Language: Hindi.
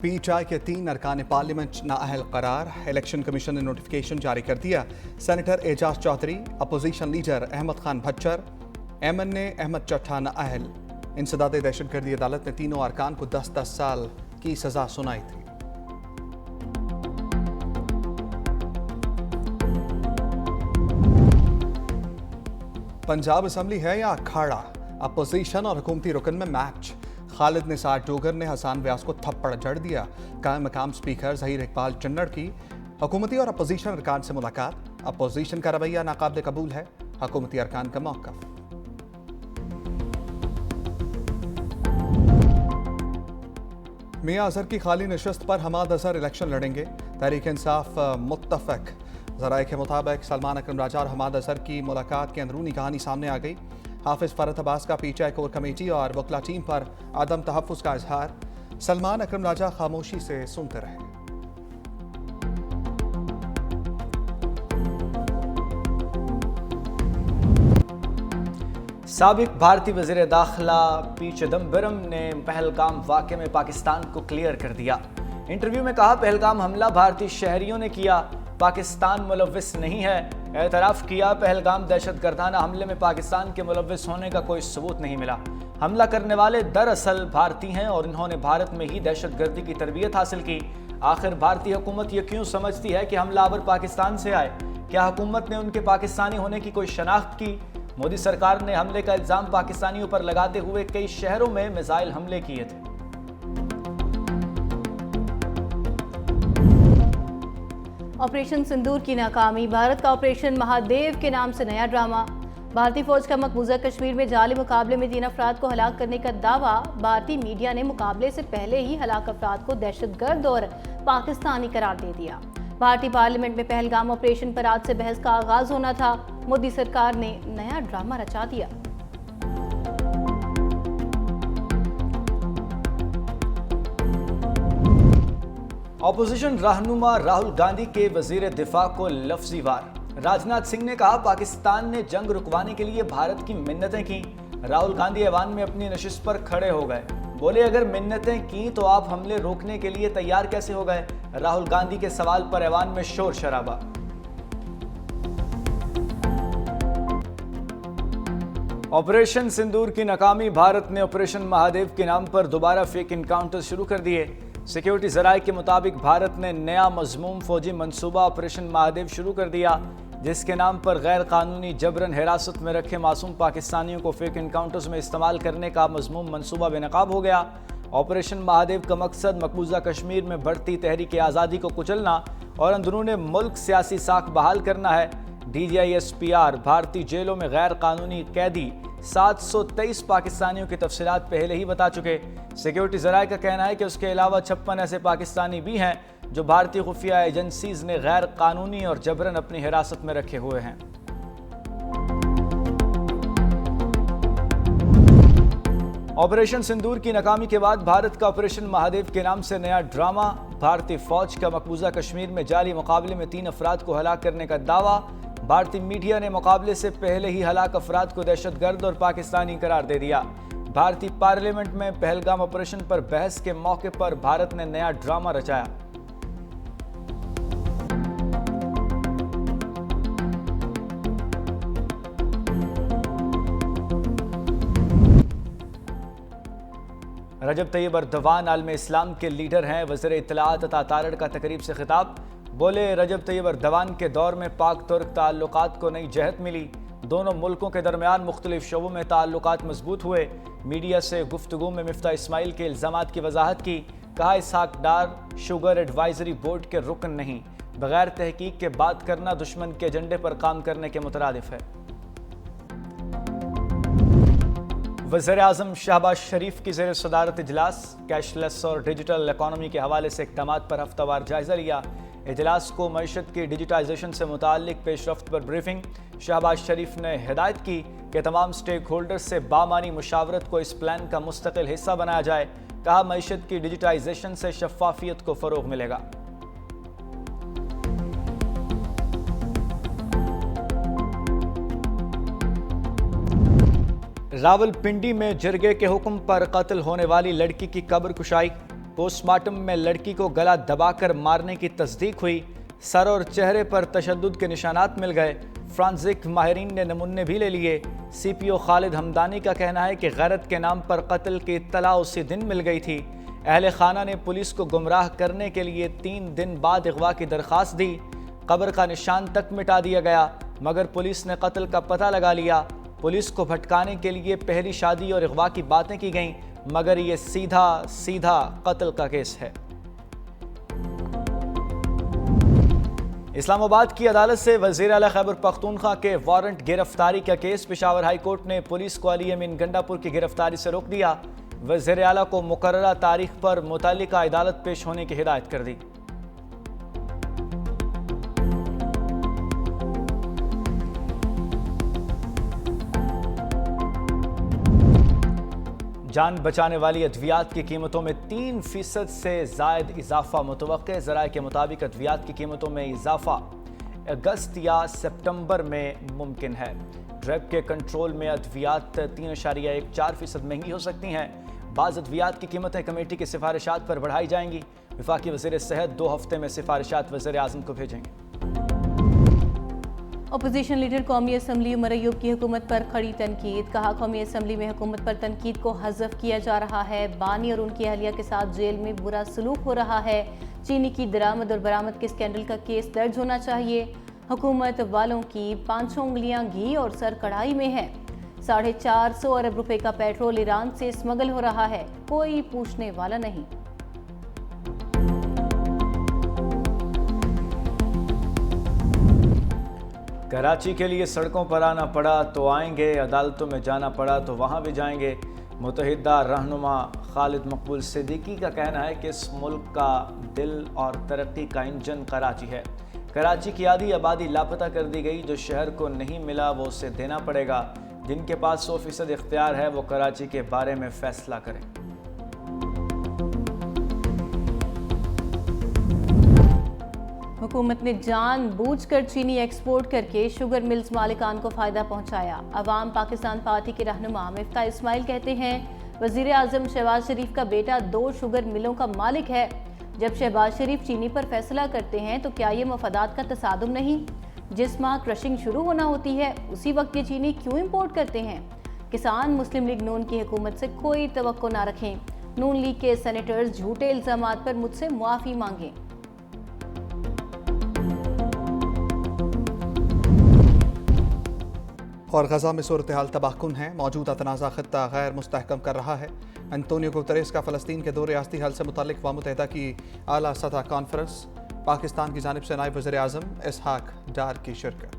पीटीआई के 3 अरकान पार्लियामेंट नाअहल करार। इलेक्शन कमीशन ने नोटिफिकेशन जारी कर दिया। Senator Ejaz Chaudhary, opposition leader Ahmed Khan Bhachar, MNA Ahmed Chattha नाअहल। इंसदाद दहशतगर्दी अदालत ने तीनों अरकान को 10-10 साल की सजा सुनाई थी। पंजाब असम्बली है या अखाड़ा, अपोजिशन और हुकूमती रुकन में मैच। खालिद निसार डोगर ने हसन व्यास को थप्पड़ जड़ दिया। कायम मकाम स्पीकर ज़हीर इकबाल चन्नड़ की हुकूमती और अपोजिशन अरकान से मुलाकात। अपोजिशन का रवैया नाकाबिल कबूल है, हुकूमती अरकान का मौक़िफ़। मियां अजहर की खाली नशस्त पर हमाद अजहर इलेक्शन लड़ेंगे। तहरीक इंसाफ मुत्तफ़क़। ज़राए के मुताबिक सलमान अकरम राजा और हमाद अजहर की मुलाकात की अंदरूनी कहानी सामने आ गई। हाफिज फरहत अब्बास का पीटीआई कोर कमेटी और वकला टीम पर आदम तहफ़्फ़ुज़ का इजहार। सलमान अकरम राजा खामोशी से सुनते रहे। साबिक भारतीय वज़ीर दाखिला पी चिदम्बरम ने पहलगाम वाक़े में पाकिस्तान को क्लियर कर दिया। इंटरव्यू में कहा, पहलगाम हमला भारतीय शहरियों ने किया, पाकिस्तान मुलव्विस नहीं है। एतराफ़ किया, पहलगाम दहशतगर्दाना हमले में पाकिस्तान के मुलव्विस होने का कोई सबूत नहीं मिला। हमला करने वाले दरअसल भारतीय हैं और इन्होंने भारत में ही दहशतगर्दी की तरबियत हासिल की। आखिर भारतीय हुकूमत ये क्यों समझती है कि हमलावर पाकिस्तान से आए? क्या हुकूमत ने उनके पाकिस्तानी होने की कोई शनाख्त की? मोदी सरकार ने हमले का इल्ज़ाम पाकिस्तानियों पर लगाते हुए कई शहरों में मिसाइल हमले किए थे। ऑपरेशन सिंदूर की नाकामी। भारत का ऑपरेशन महादेव के नाम से नया ड्रामा। भारतीय फौज का मकबूजा कश्मीर में जाली मुकाबले में 3 अफराद को हलाक करने का दावा। भारतीय मीडिया ने मुकाबले से पहले ही हलाक अफराद को दहशतगर्द और पाकिस्तानी करार दे दिया। भारतीय पार्लियामेंट में पहलगाम ऑपरेशन पर आज से बहस का आगाज होना था। मोदी सरकार ने नया ड्रामा रचा दिया। ऑपोजिशन रहनुमा राहुल गांधी के वजीर दिफा को लफ्जी वार। राजनाथ सिंह ने कहा, पाकिस्तान ने जंग रुकवाने के लिए भारत की मिन्नतें की। राहुल गांधी ऐवान में अपनी नशिस्त पर खड़े हो गए। बोले, अगर मिन्नतें की तो आप हमले रोकने के लिए तैयार कैसे हो गए? राहुल गांधी के सवाल पर ऐवान में शोर शराबा। ऑपरेशन सिंदूर की नाकामी। भारत ने ऑपरेशन महादेव के नाम पर दोबारा फेक इनकाउंटर शुरू कर दिए। सिक्योरिटी ज़राए के मुताबिक भारत ने नया मज़मूम फौजी मंसूबा ऑपरेशन महादेव शुरू कर दिया, जिसके नाम पर गैर कानूनी जबरन हिरासत में रखे मासूम पाकिस्तानियों को फेक इनकाउंटर्स में इस्तेमाल करने का मज़मूम मंसूबा बेनकाब हो गया। ऑपरेशन महादेव का मकसद मकबूजा कश्मीर में बढ़ती तहरीक आज़ादी को कुचलना और अंदरूने मुल्क सियासी साख बहाल करना है। DGISPR भारतीय जेलों में गैर कानूनी कैदी 723 पाकिस्तानियों की तफसीलात पहले ही बता चुके। सिक्योरिटी ज़राए का कहना है कि उसके अलावा 56 ऐसे पाकिस्तानी भी हैं जो भारतीय खुफिया एजेंसीज ने गैर कानूनी और जबरन अपनी हिरासत में रखे हुए हैं। ऑपरेशन सिंदूर की नाकामी के बाद भारत का ऑपरेशन महादेव के नाम से नया ड्रामा। भारतीय फौज का मकबूजा कश्मीर में जाली मुकाबले में 3 अफराद को हलाक करने का दावा। भारतीय मीडिया ने मुकाबले से पहले ही हलाक अफराद को दहशतगर्द और पाकिस्तानी करार दे दिया। भारतीय पार्लियामेंट में पहलगाम ऑपरेशन पर बहस के मौके पर भारत ने नया ड्रामा रचाया। रजब तैयब अर्दवान आलम इस्लाम के लीडर हैं। वज़ीर इत्तलाआत अता तारड़ का तकरीब से खिताब। बोले, रजब तैयब अर्दवान के दौर में पाक तुर्क ताल्लुकात को नई जहत मिली। दोनों मुल्कों के दरमियान मुख्तलिफ शोबों में ताल्लुकात मजबूत हुए। मीडिया से गुफ्तगू में मिफ्ता इस्माइल के इल्ज़ामात की वजाहत की। कहा, इसहाक डार शुगर एडवाइजरी बोर्ड के रुकन नहीं, बगैर तहकीक के बात करना दुश्मन के एजेंडे पर काम करने के मुतरादिफ है। वज़ीर आज़म शहबाज शरीफ की ज़ेर सदारत इजलास। कैशलेस और डिजिटल इकॉनमी के हवाले से इक़दामात पर हफ्तावार जायज़ा लिया। इजलास को मईशत की डिजिटाइजेशन से मुताल्लिक पेशरफ्त पर ब्रीफिंग। शहबाज शरीफ ने हिदायत की कि तमाम स्टेक होल्डर्स से बामानी मुशावरत को इस प्लान का मुस्तकिल हिस्सा बनाया जाए। कहा, मईशत की डिजिटाइजेशन से शफ़ाफियत को फ़रोग़ मिलेगा। रावलपिंडी में जिरगे के हुक्म पर कत्ल होने वाली लड़की की कब्र कुशाई। पोस्टमार्टम में लड़की को गला दबाकर मारने की तस्दीक हुई। सर और चेहरे पर तशद्दुद के निशानात मिल गए। फ्रांसिक माहिरीन ने नमूने भी ले लिए। CPO खालिद हमदानी का कहना है कि गैरत के नाम पर कत्ल की इत्तला उसी दिन मिल गई थी। अहले खाना ने पुलिस को गुमराह करने के लिए 3 दिन बाद अगवा की दरख्वास्त दी। कब्र का निशान तक मिटा दिया गया, मगर पुलिस ने कत्ल का पता लगा लिया। पुलिस को भटकाने के लिए पहली शादी और अगवा की बातें की गईं, मगर ये सीधा कत्ल का केस है। इस्लामाबाद की अदालत से वज़ीर आला खैबर पख्तूनख्वा के वारंट गिरफ्तारी का केस पेशावर हाई कोर्ट ने पुलिस को अली अमीन गंडापुर की गिरफ्तारी से रोक दिया। वज़ीर आला को मुकर्ररा तारीख पर मुतल्लिका अदालत पेश होने की हिदायत कर दी। जान बचाने वाली अद्वियात की कीमतों में 3% से ज़ायद इजाफा मुतवक्के। ज़राए के मुताबिक अद्वियात की कीमतों में इजाफा अगस्त या सितंबर में मुमकिन है। ड्रग के कंट्रोल में अद्वियात 3.14% महंगी हो सकती हैं। बाज़ अद्वियात की कीमतें कमेटी की सिफारिशात पर बढ़ाई जाएंगी। वफाकी वज़ीर सेहत 2 हफ्ते में सिफारिशात वज़ीर आज़म को भेजेंगे। अपोजिशन लीडर कौमी असम्बली उमर अयूब की हुकूमत पर खड़ी तनकीद। कहा, कौमी असम्बली में हुकूमत पर तनकीद को हज़फ किया जा रहा है। बानी और उनकी अहलिया के साथ जेल में बुरा सलूक हो रहा है। चीनी की दरामद और बरामद के स्कैंडल का केस दर्ज होना चाहिए। हुकूमत वालों की 500 उंगलियां घी और सर कढ़ाई में है। 450 अरब रुपए का पेट्रोल ईरान से स्मगल हो रहा है, कोई पूछने वाला नहीं। कराची के लिए सड़कों पर आना पड़ा तो आएंगे, अदालतों में जाना पड़ा तो वहाँ भी जाएंगे। मुतहिदा रहनुमा खालिद मकबूल सिद्दीकी का कहना है कि इस मुल्क का दिल और तरक्की का इंजन कराची है। कराची की आधी आबादी लापता कर दी गई। जो शहर को नहीं मिला वो उसे देना पड़ेगा। जिनके पास 100% इख्तियार है वो कराची के बारे में फैसला करें। हुकूमत ने जानबूझकर चीनी एक्सपोर्ट करके शुगर मिल्स मालिकान को फायदा पहुंचाया। अवाम पाकिस्तान पार्टी के रहनुमा मिफ्ता इस्माइल कहते हैं, वजीर आजम शहबाज शरीफ का बेटा 2 शुगर मिलों का मालिक है। जब शहबाज शरीफ चीनी पर फैसला करते हैं तो क्या ये मफादात का तसादुम नहीं? जिस माह क्रशिंग शुरू होना होती है उसी वक्त ये चीनी क्यों इंपोर्ट करते हैं? किसान मुस्लिम लीग नून की हुकूमत से कोई तवक्को ना रखें। नून लीग के सेनेटर्स झूठे इल्जामात पर मुझसे मुआफ़ी मांगें। और गजा में सूरत हाल तबाहकुन है। मौजूदा तनाज़ा खित्ता गैर मुस्तहकम कर रहा है। एंटोनियो गुतरेस का फ़लस्तीन के 2 रियासती हल से मुतल्लिक़ अक़वाम मुत्तहिदा की आला सतह कॉन्फ्रेंस। पाकिस्तान की जानिब से नायब वज़ीर आज़म इसहाक डार की शिरकत।